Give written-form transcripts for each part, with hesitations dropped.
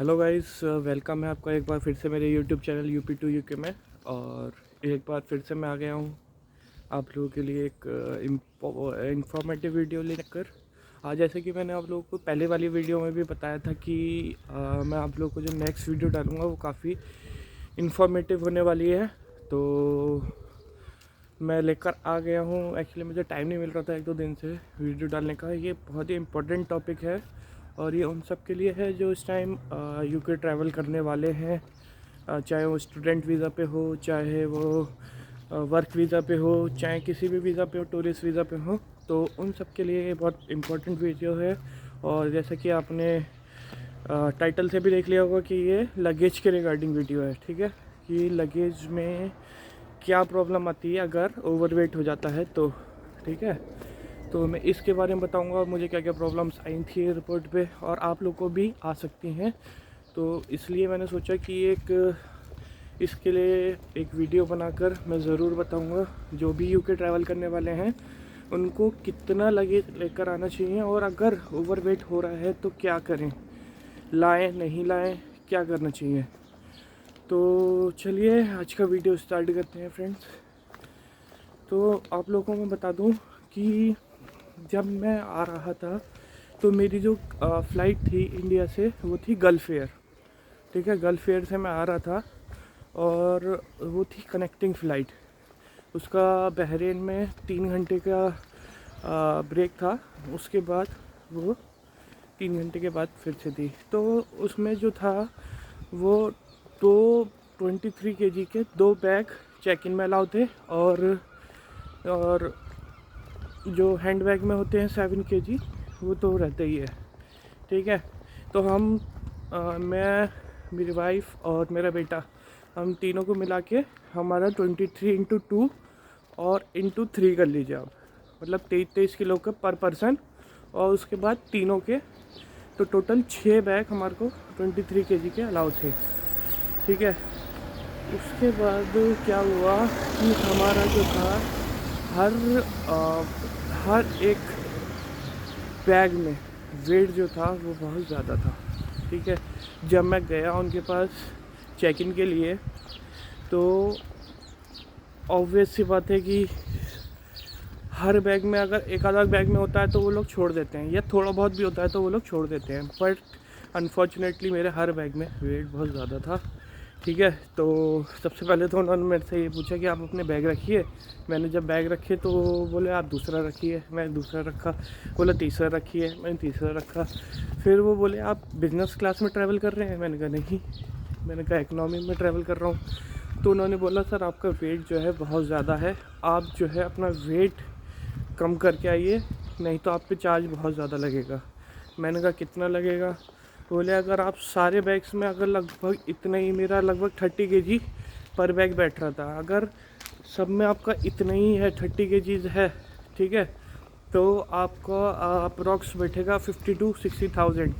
Hello guys, welcome है आपका एक बार फिर से मेरे YouTube channel UP to UK में। और एक बार फिर से मैं आ गया हूँ आप लोगों के लिए एक इंफॉर्मेटिव वीडियो लेकर। आज जैसे कि मैंने आप लोगों को पहले वाली वीडियो में भी बताया था कि मैं आप लोगों को जो नेक्स्ट वीडियो डालूँगा वो काफ़ी इंफॉर्मेटिव होने वाली है। तो मैं लेकर आ गया हूँ। एक्चुअली मुझे टाइम नहीं मिल रहा था एक दो दिन से वीडियो डालने का। ये बहुत ही इम्पोर्टेंट टॉपिक है और ये उन सब के लिए है जो इस टाइम यूके ट्रैवल करने वाले हैं, चाहे वो स्टूडेंट वीज़ा पे हो, चाहे वो वर्क वीज़ा पे हो, चाहे किसी भी वीज़ा पे हो, टूरिस्ट वीज़ा पे हो। तो उन सब के लिए ये बहुत इम्पोर्टेंट वीडियो है। और जैसा कि आपने टाइटल से भी देख लिया होगा कि ये लगेज के रिगार्डिंग वीडियो है। ठीक है, कि लगेज में क्या प्रॉब्लम आती है अगर ओवरवेट हो जाता है तो। ठीक है, तो मैं इसके बारे में बताऊंगा मुझे क्या क्या प्रॉब्लम्स आई थी एयरपोर्ट पे और आप लोग को भी आ सकती हैं। तो इसलिए मैंने सोचा कि इसके लिए एक वीडियो बनाकर मैं ज़रूर बताऊंगा जो भी यूके ट्रैवल करने वाले हैं उनको कितना लगेज लेकर आना चाहिए और अगर ओवरवेट हो रहा है तो क्या करें, लाएं नहीं लाएं, क्या करना चाहिए। तो चलिए आज का वीडियो स्टार्ट करते हैं फ्रेंड्स। तो आप लोगों को मैं बता दूं कि जब मैं आ रहा था तो मेरी जो फ़्लाइट थी इंडिया से वो थी गल्फ़ एयर। ठीक है, गल्फ़ एयर से मैं आ रहा था और वो थी कनेक्टिंग फ़्लाइट। उसका बहरेन में 3 घंटे का ब्रेक था। उसके बाद वो 3 घंटे के बाद फिर से थी। तो उसमें जो था वो दो 23 kg के 2 बैग चेक इन में अलाउ थे और जो हैंड बैग में होते हैं 7 kg वो तो रहते ही है। ठीक है, तो मैं, मेरी वाइफ और मेरा बेटा, हम तीनों को मिला के हमारा 23 × 2 और × 3 कर लीजिए आप, मतलब 23 किलो का पर पर्सन। और उसके बाद तीनों के तो टोटल 6 बैग हमारे को 23 kg के अलाउ थे। ठीक है, उसके बाद क्या हुआ कि हमारा जो था हर हर एक बैग में वेट जो था वो बहुत ज़्यादा था। ठीक है, जब मैं गया उनके पास चेक इन के लिए तो ऑब्वियस सी बात है कि हर बैग में अगर एक आधा बैग में होता है तो वो लोग छोड़ देते हैं, या थोड़ा बहुत भी होता है तो वो लोग छोड़ देते हैं। बट अनफॉर्चुनेटली मेरे हर बैग में वेट बहुत ज़्यादा था। ठीक है, तो सबसे पहले तो उन्होंने मेरे से ये पूछा कि आप अपने बैग रखिए। मैंने जब बैग रखे तो बोले आप दूसरा रखिए, मैं दूसरा रखा। बोला तीसरा रखिए, मैंने तीसरा रखा। फिर वो बोले आप बिज़नेस क्लास में ट्रैवल कर रहे हैं, मैंने कहा नहीं, मैंने कहा इकनॉमी में ट्रैवल कर रहा हूँ। तो उन्होंने बोला सर आपका वेट जो है बहुत ज़्यादा है, आप जो है अपना वेट कम करके आइए, नहीं तो आप पे चार्ज बहुत ज़्यादा लगेगा। मैंने कहा कितना लगेगा। बोले अगर आप सारे बैग्स में अगर लगभग इतना ही, मेरा लगभग 30 kg पर बैग बैठ रहा था, अगर सब में आपका इतना ही है 30 kg है, ठीक है, तो आपका अप्रॉक्स बैठेगा 50 to 60,000।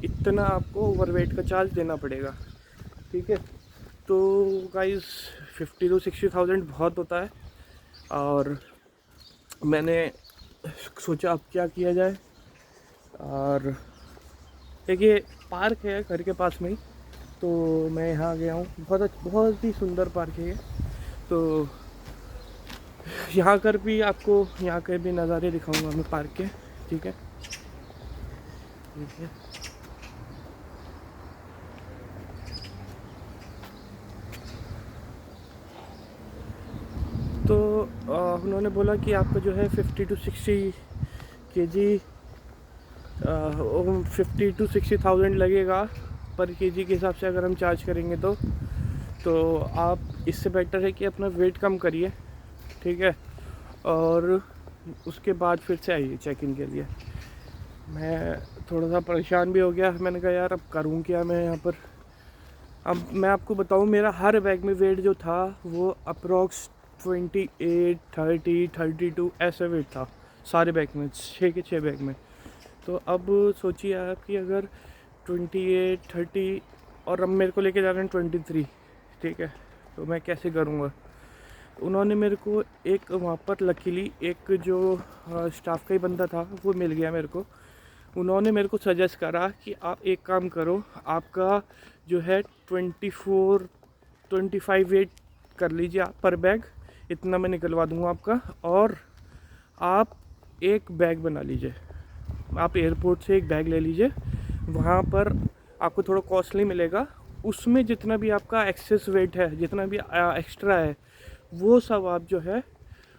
इतना आपको ओवरवेट का चार्ज देना पड़ेगा। ठीक है, तो गाइस 50 to 60,000 बहुत होता है। और मैंने सोचा अब क्या किया जाए। और देखिए पार्क है घर के पास में ही, तो मैं यहाँ आ गया हूँ। बहुत ही सुंदर पार्क है ये। तो यहाँ कर भी आपको यहाँ के भी नज़ारे दिखाऊंगा मैं पार्क के। ठीक है, देखिए तो उन्होंने बोला कि आपका जो है 50 to 60 kg 50 to 60,000 लगेगा पर केजी के हिसाब से अगर हम चार्ज करेंगे तो आप इससे बेटर है कि अपना वेट कम करिए। ठीक है, और उसके बाद फिर से आइए चेक इन के लिए। मैं थोड़ा सा परेशान भी हो गया, मैंने कहा यार अब करूँ क्या मैं यहाँ पर। अब मैं आपको बताऊँ, मेरा हर बैग में वेट जो था वो अप्रॉक्स 28 30 32 ऐसा वेट था सारे बैग में, 6 के 6 बैग में। तो अब सोचिए आप कि अगर 28 30 और अब मेरे को लेके जा रहे हैं 23। ठीक है, तो मैं कैसे करूँगा। उन्होंने मेरे को एक वहाँ पर लकीली एक जो स्टाफ का ही बंदा था वो मिल गया मेरे को। उन्होंने मेरे को सजेस्ट करा कि आप एक काम करो, आपका जो है 25 वेट कर लीजिए आप पर बैग, इतना मैं निकलवा दूंगा आपका, और आप एक बैग बना लीजिए। आप एयरपोर्ट से एक बैग ले लीजिए, वहाँ पर आपको थोड़ा कॉस्टली मिलेगा, उसमें जितना भी आपका एक्सेस वेट है, जितना भी एक्स्ट्रा है, वो सब आप जो है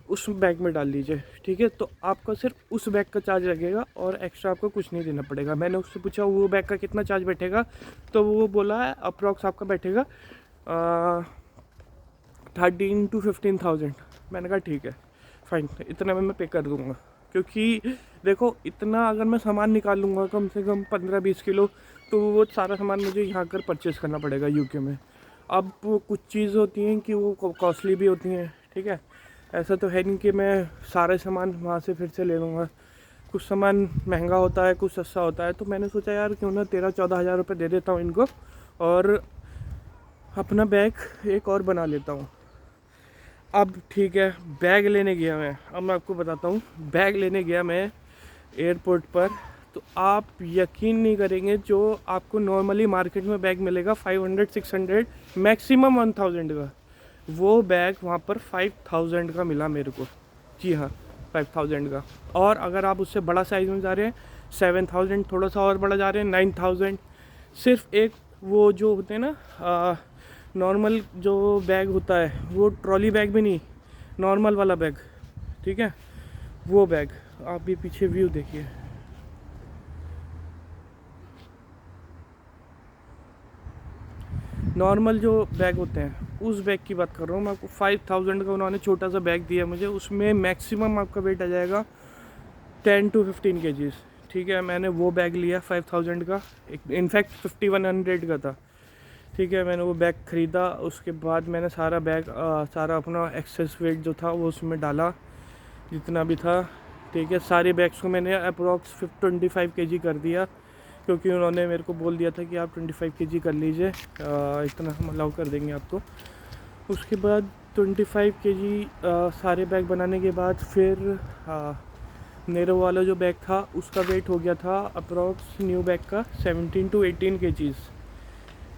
उस बैग में डाल लीजिए, ठीक है। तो आपका सिर्फ उस बैग का चार्ज लगेगा और एक्स्ट्रा आपको कुछ नहीं देना पड़ेगा। मैंने उससे पूछा वो बैग का कितना चार्ज बैठेगा, तो वो बोला है अप्रॉक्स आपका बैठेगा 13 to 15,000। मैंने कहा ठीक है फाइन, इतना में मैं पे कर दूँगा, क्योंकि देखो इतना अगर मैं सामान निकाल लूँगा कम से कम 15-20 किलो, तो वो सारा सामान मुझे यहाँ आकर परचेज़ करना पड़ेगा यूके में। अब वो कुछ चीज़ होती हैं कि वो कॉस्टली भी होती हैं, ठीक है। ऐसा तो है नहीं कि मैं सारे सामान वहाँ से फिर से ले लूँगा, कुछ सामान महंगा होता है, कुछ सस्ता होता है। तो मैंने सोचा यार क्यों ना 13-14 हज़ार रुपये दे देता हूँ इनको और अपना बैग एक और बना लेता हूँ। अब ठीक है, बैग लेने गया मैं, अब मैं आपको बताता हूँ। बैग लेने गया मैं एयरपोर्ट पर, तो आप यकीन नहीं करेंगे, जो आपको नॉर्मली मार्केट में बैग मिलेगा 500-600 मैक्सिमम 1000 का, वो बैग वहाँ पर 5000 का मिला मेरे को। जी हाँ, 5000 का। और अगर आप उससे बड़ा साइज़ में जा रहे हैं 7000, थोड़ा सा और बड़ा जा रहे हैं 9000। सिर्फ एक वो जो होते हैं ना नॉर्मल जो बैग होता है, वो ट्रॉली बैग भी नहीं, नॉर्मल वाला बैग, ठीक है, वो बैग। आप भी पीछे व्यू देखिए, नॉर्मल जो बैग होते हैं उस बैग की बात कर रहा हूँ मैं आपको। 5000 का उन्होंने छोटा सा बैग दिया मुझे, उसमें मैक्सिमम आपका वेट आ जाएगा 10 to 15 kgs, ठीक है। मैंने वो बैग लिया 5000 का, इनफैक्ट 5100 का था, ठीक है। मैंने वो बैग ख़रीदा, उसके बाद मैंने सारा बैग सारा अपना एक्सेस वेट जो था वो उसमें डाला, जितना भी था, ठीक है। सारे बैग्स को मैंने अप्रॉक्स 25 kg कर दिया, क्योंकि उन्होंने मेरे को बोल दिया था कि आप 25 kg कर लीजिए, इतना हम अलाउ कर देंगे आपको। उसके बाद 25 kg सारे बैग बनाने के बाद फिर मेरे वाला जो बैग था उसका वेट हो गया था अप्रॉक्स न्यू बैग का 17 to 18 kgs,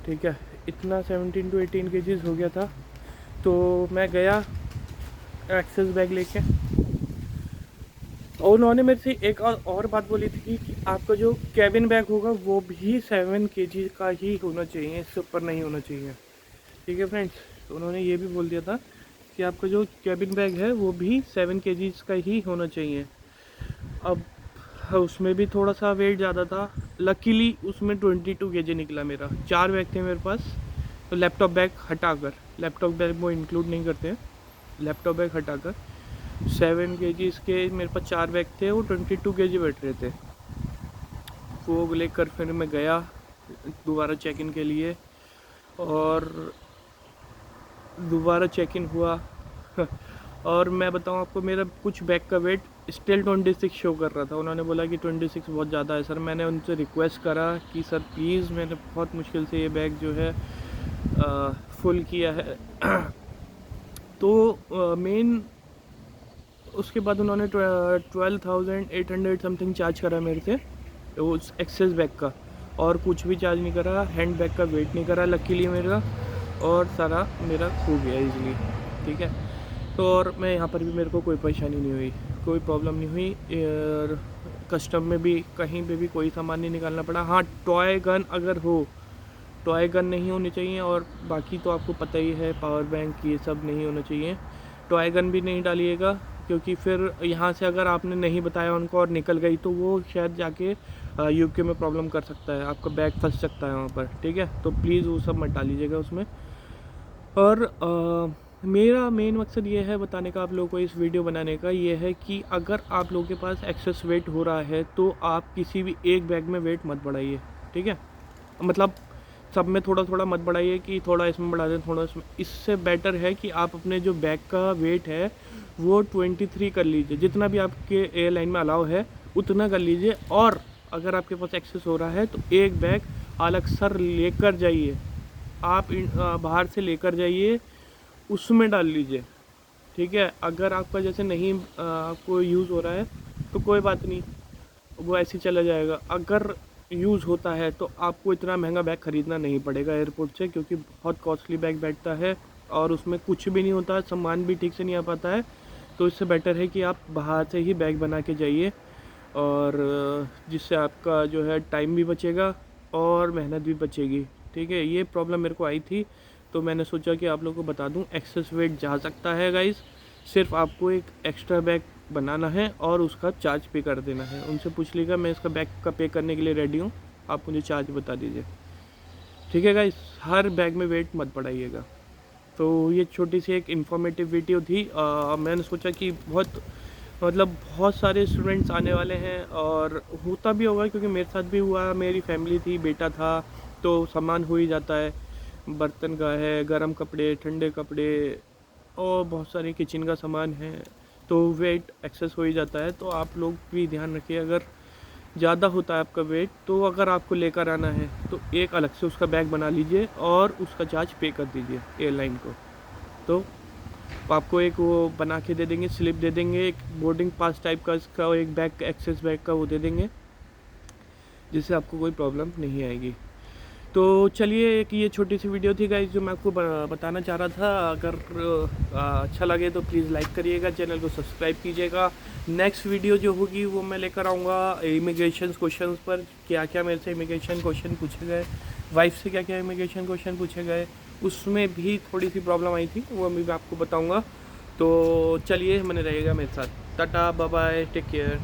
ठीक है। इतना 17 to 18 kgs हो गया था। तो मैं गया एक्सेस बैग लेके, और उन्होंने मेरे से एक और बात बोली थी कि आपका जो कैबिन बैग होगा वो भी 7 kg का ही होना चाहिए, इससे ऊपर नहीं होना चाहिए, ठीक है फ्रेंड्स। तो उन्होंने ये भी बोल दिया था कि आपका जो कैबिन बैग है वो भी 7 kg का ही होना चाहिए। अब उसमें भी थोड़ा सा वेट ज़्यादा था, लकीली उसमें 22 kg निकला मेरा। 4 बैग थे मेरे पास, तो लैपटॉप बैग हटाकर, लैपटॉप बैग वो इंक्लूड नहीं करते हैं, लैपटॉप बैग हटाकर 7 kg के मेरे पास 4 बैग थे, वो 22 kg बैठ रहे थे। वो लेकर फिर मैं गया दोबारा चेक इन के लिए, और दोबारा चेक इन हुआ और मैं बताऊं आपको, मेरा कुछ बैग का वेट स्टिल 26 शो कर रहा था। उन्होंने बोला कि 26 बहुत ज़्यादा है सर। मैंने उनसे रिक्वेस्ट करा कि सर प्लीज़, मैंने बहुत मुश्किल से ये बैग जो है फुल किया है तो मेन उसके बाद उन्होंने 12,800 समथिंग चार्ज करा मेरे से उस एक्सेस बैग का, और कुछ भी चार्ज नहीं करा, हैंड बैग का वेट नहीं करा लकीली मेरा, और सारा मेरा हो गया इजीली, ठीक है। तो और मैं यहाँ पर भी मेरे को कोई परेशानी नहीं हुई, कोई प्रॉब्लम नहीं हुई, और कस्टम में भी कहीं पे भी कोई सामान नहीं निकालना पड़ा। हाँ, टॉय गन अगर हो, टॉय गन नहीं होनी चाहिए, और बाकी तो आपको पता ही है पावर बैंक ये सब नहीं होना चाहिए। टॉय गन भी नहीं डालिएगा, क्योंकि फिर यहाँ से अगर आपने नहीं बताया उनको और निकल गई तो वो शायद जाके यूके में प्रॉब्लम कर सकता है, आपका बैग फंस सकता है वहाँ पर, ठीक है। तो प्लीज़ वो सब मत डालीजिएगा उसमें। और मेरा मेन मकसद ये है बताने का आप लोगों को, इस वीडियो बनाने का ये है कि अगर आप लोगों के पास एक्सेस वेट हो रहा है तो आप किसी भी एक बैग में वेट मत बढ़ाइए, ठीक है। मतलब सब में थोड़ा थोड़ा मत बढ़ाइए कि थोड़ा इसमें बढ़ा दें, थोड़ा इसमें। इससे बेटर है कि आप अपने जो बैग का वेट है वो 23 कर लीजिए, जितना भी आपके एयरलाइन में अलाउ है उतना कर लीजिए। और अगर आपके पास एक्सेस हो रहा है तो एक बैग अलग सर लेकर जाइए, आप बाहर से लेकर जाइए, उसमें डाल लीजिए, ठीक है। अगर आपका जैसे नहीं आपको यूज़ हो रहा है तो कोई बात नहीं, वो ऐसे ही चला जाएगा। अगर यूज़ होता है तो आपको इतना महंगा बैग ख़रीदना नहीं पड़ेगा एयरपोर्ट से, क्योंकि बहुत कॉस्टली बैग बैठता है और उसमें कुछ भी नहीं होता, सामान भी ठीक से नहीं आ पाता है। तो इससे बेटर है कि आप बाहर से ही बैग बना के जाइए, और जिससे आपका जो है टाइम भी बचेगा और मेहनत भी बचेगी। ठीक है, ये प्रॉब्लम मेरे को आई थी, तो मैंने सोचा कि आप लोगों को बता दूं। एक्सेस वेट जा सकता है गाइस, सिर्फ आपको एक एक्स्ट्रा बैग बनाना है और उसका चार्ज पे कर देना है। उनसे पूछ लीजिएगा, मैं इसका बैग का पे करने के लिए रेडी हूँ, आप मुझे चार्ज बता दीजिए। ठीक है गाइस, हर बैग में वेट मत बढ़ाइएगा। तो ये छोटी सी एक इन्फॉर्मेटिव वीडियो थी। मैंने सोचा कि बहुत सारे स्टूडेंट्स आने वाले हैं, और होता भी होगा क्योंकि मेरे साथ भी हुआ। मेरी फैमिली थी, बेटा था, तो सामान हो ही जाता है। बर्तन का है, गर्म कपड़े, ठंडे कपड़े, और बहुत सारे किचन का सामान है, तो वेट एक्सेस हो ही जाता है। तो आप लोग भी ध्यान रखिए, अगर ज़्यादा होता है आपका वेट, तो अगर आपको लेकर आना है तो एक अलग से उसका बैग बना लीजिए और उसका चार्ज पे कर दीजिए एयरलाइन को। तो आपको एक वो बना के दे देंगे, स्लिप दे देंगे, एक बोर्डिंग पास टाइप का इसका एक बैग, एक्सेस बैग का वो दे देंगे, जिससे आपको कोई प्रॉब्लम नहीं आएगी। तो चलिए, एक ये छोटी सी वीडियो थी गाइस जो मैं आपको बताना चाह रहा था। अगर अच्छा लगे तो प्लीज़ लाइक करिएगा, चैनल को सब्सक्राइब कीजिएगा। नेक्स्ट वीडियो जो होगी वो मैं लेकर आऊँगा इमिग्रेशन क्वेश्चंस पर, क्या क्या मेरे से इमिग्रेशन क्वेश्चन पूछे गए, वाइफ से क्या क्या इमिग्रेशन क्वेश्चन पूछे गए, उसमें भी थोड़ी सी प्रॉब्लम आई थी, वो अभी मैं आपको बताऊँगा। तो चलिए, बने रहिएगा मेरे साथ। Tata, bye bye, take care.